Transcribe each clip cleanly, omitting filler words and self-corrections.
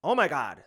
Oh my God.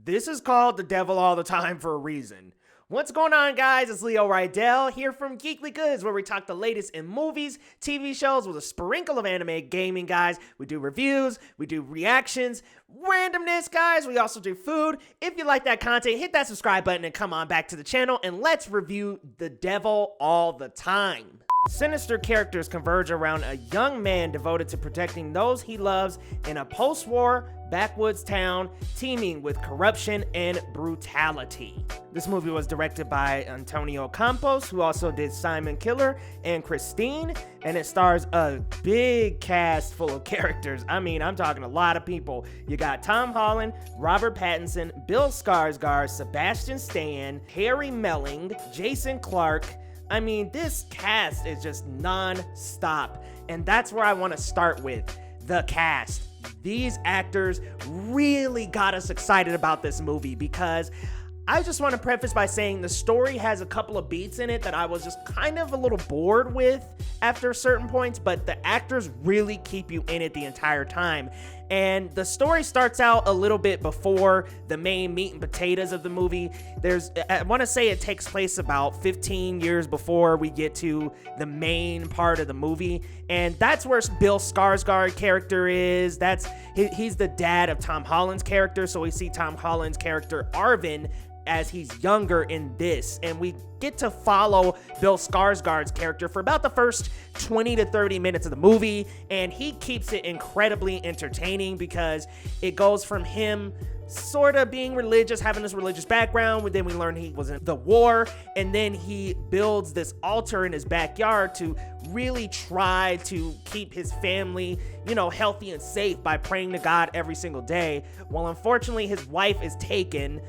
This is called The Devil All the Time for a reason. What's going on, guys? It's Leo Rydell here from Geekly Goods, where we talk the latest in movies, TV shows with a sprinkle of anime gaming, guys. We do reviews, we do reactions, randomness, guys. We also do food. If you like that content, hit that subscribe button and come on back to the channel, and let's review The Devil All the Time. Sinister characters converge around a young man devoted to protecting those he loves in a post-war backwoods town teeming with corruption and brutality. This movie was directed by Antonio Campos, who also did Simon Killer and Christine, and it stars a big cast full of characters. I mean, I'm talking a lot of people. You got Tom Holland, Robert Pattinson, Bill Skarsgård, Sebastian Stan, Harry Melling, Jason Clarke. I mean, this cast is just non-stop, and that's where I want to start with, the cast. These actors really got us excited about this movie because I just want to preface by saying the story has a couple of beats in it that I was just kind of a little bored with after certain points, but the actors really keep you in it the entire time. And the story starts out a little bit before the main meat and potatoes of the movie. I want to say it takes place about 15 years before we get to the main part of the movie. And that's where Bill Skarsgård character is. He's the dad of Tom Holland's character. So we see Tom Holland's character, Arvin, as he's younger in this, and we get to follow Bill Skarsgård's character for about the first 20 to 30 minutes of the movie, and he keeps it incredibly entertaining because it goes from him sort of being religious, having this religious background, then we learn he was in the war, and then he builds this altar in his backyard to really try to keep his family, healthy and safe by praying to God every single day. Well, unfortunately, his wife is taken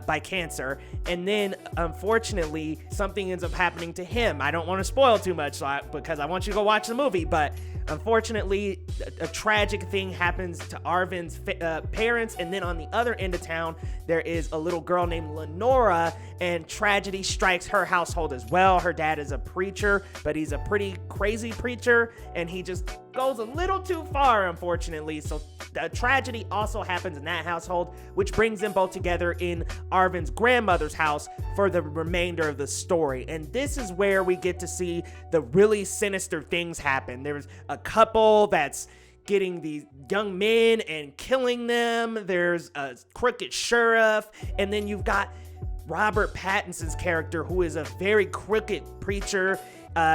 by cancer, and then unfortunately, something ends up happening to him. I don't want to spoil too much because I want you to go watch the movie, but unfortunately, a tragic thing happens to Arvin's parents, and then on the other end of town, there is a little girl named Lenora, and tragedy strikes her household as well. Her dad is a preacher, but he's a pretty crazy preacher, and he just goes a little too far, unfortunately. So the tragedy also happens in that household, which brings them both together in Arvin's grandmother's house for the remainder of the story. And this is where we get to see the really sinister things happen. There's a couple that's getting these young men and killing them. There's a crooked sheriff, and then you've got Robert Pattinson's character, who is a very crooked preacher.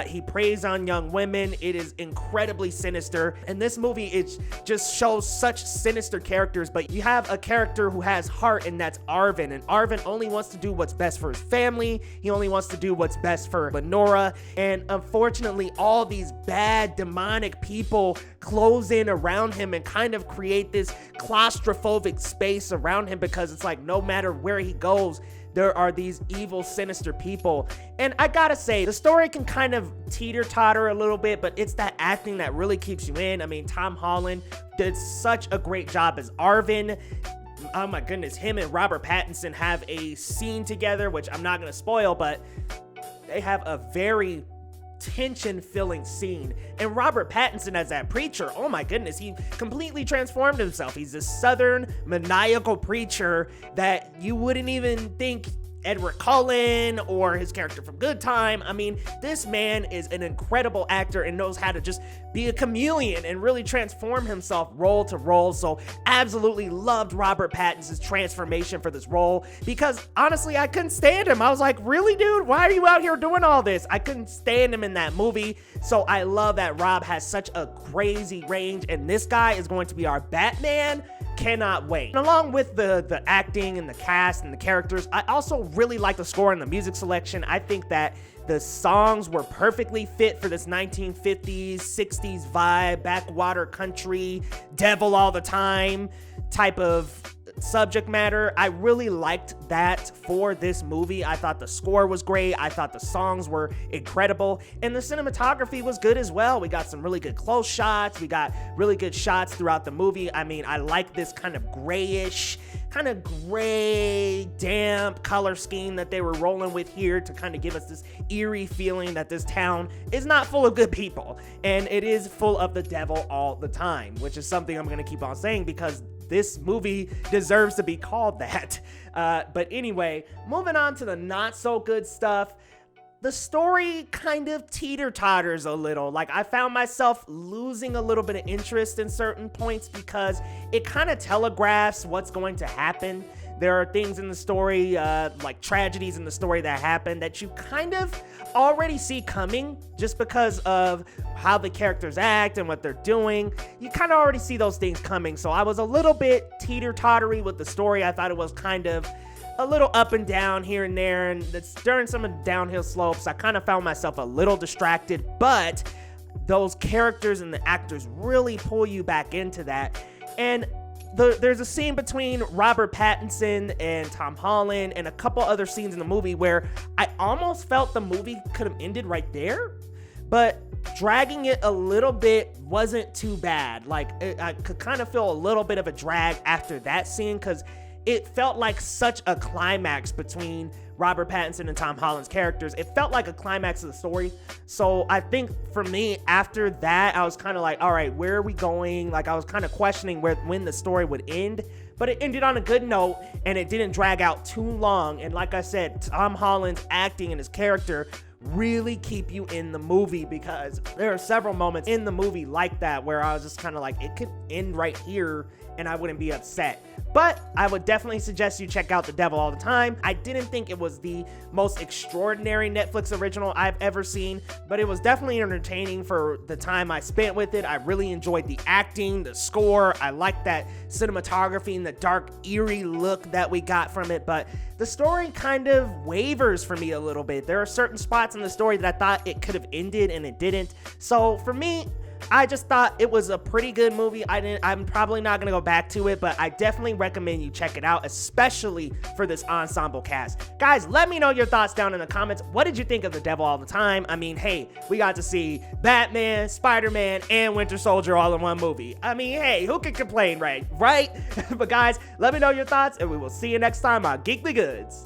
He preys on young women. It is incredibly sinister. And this movie, it just shows such sinister characters, but you have a character who has heart, and that's Arvin. And Arvin only wants to do what's best for his family. He only wants to do what's best for Lenora. And unfortunately, all these bad, demonic people close in around him and kind of create this claustrophobic space around him, because it's like no matter where he goes, there are these evil, sinister people. And I gotta say, the story can kind of teeter-totter a little bit, but it's that acting that really keeps you in. I mean, Tom Holland did such a great job as Arvin. Oh my goodness, him and Robert Pattinson have a scene together, which I'm not gonna spoil, but they have a very tension-filling scene. And Robert Pattinson as that preacher, oh my goodness, he completely transformed himself. He's a southern maniacal preacher that you wouldn't even think Edward Cullen or his character from Good Time. I mean, this man is an incredible actor and knows how to just be a chameleon and really transform himself role to role. So absolutely loved Robert Pattinson's transformation for this role, because honestly, I couldn't stand him. I was like, really, dude? Why are you out here doing all this? I couldn't stand him in that movie. So I love that Rob has such a crazy range, and this guy is going to be our Batman. Cannot wait. And along with the acting and the cast and the characters, I also really like the score and the music selection. I think that the songs were perfectly fit for this 1950s, 60s vibe, backwater country, devil all the time type of subject matter. I really liked that for this movie. I thought the score was great. I thought the songs were incredible, and the cinematography was good as well. We got some really good close shots. We got really good shots throughout the movie. I mean, I like this kind of grayish, kind of gray, damp color scheme that they were rolling with here to kind of give us this eerie feeling that this town is not full of good people, and it is full of the devil all the time, which is something I'm going to keep on saying because this movie deserves to be called that. But anyway, moving on to the not so good stuff. The story kind of teeter-totters a little. Like, I found myself losing a little bit of interest in certain points because it kind of telegraphs what's going to happen. There are things in the story, like tragedies in the story that happen that you kind of already see coming just because of how the characters act and what they're doing. You kind of already see those things coming. So I was a little bit teeter-tottery with the story. I thought it was kind of a little up and down here and there, and during some of the downhill slopes, I kind of found myself a little distracted, but those characters and the actors really pull you back into that. And there's a scene between Robert Pattinson and Tom Holland and a couple other scenes in the movie where I almost felt the movie could have ended right there, but dragging it a little bit wasn't too bad. Like, I could kind of feel a little bit of a drag after that scene because it felt like such a climax between Robert Pattinson and Tom Holland's characters. It felt like a climax of the story. So I think for me, after that, I was kind of like, all right, where are we going? Like, I was kind of questioning when the story would end, but it ended on a good note and it didn't drag out too long. And like I said, Tom Holland's acting and his character really keep you in the movie, because there are several moments in the movie like that where I was just kind of like, it could end right here and I wouldn't be upset. But I would definitely suggest you check out The Devil All the Time. I didn't think it was the most extraordinary Netflix original I've ever seen, but it was definitely entertaining for the time I spent with it. I really enjoyed the acting, the score. I liked that cinematography and the dark, eerie look that we got from it, but the story kind of wavers for me a little bit. There are certain spots in the story that I thought it could have ended and it didn't. So for me, I just thought it was a pretty good movie. I'm probably not going to go back to it, but I definitely recommend you check it out, especially for this ensemble cast. Guys, let me know your thoughts down in the comments. What did you think of The Devil All the Time? I mean, hey, we got to see Batman, Spider-Man, and Winter Soldier all in one movie. I mean, hey, who can complain, right? But guys, let me know your thoughts, and we will see you next time on Geekly Goods.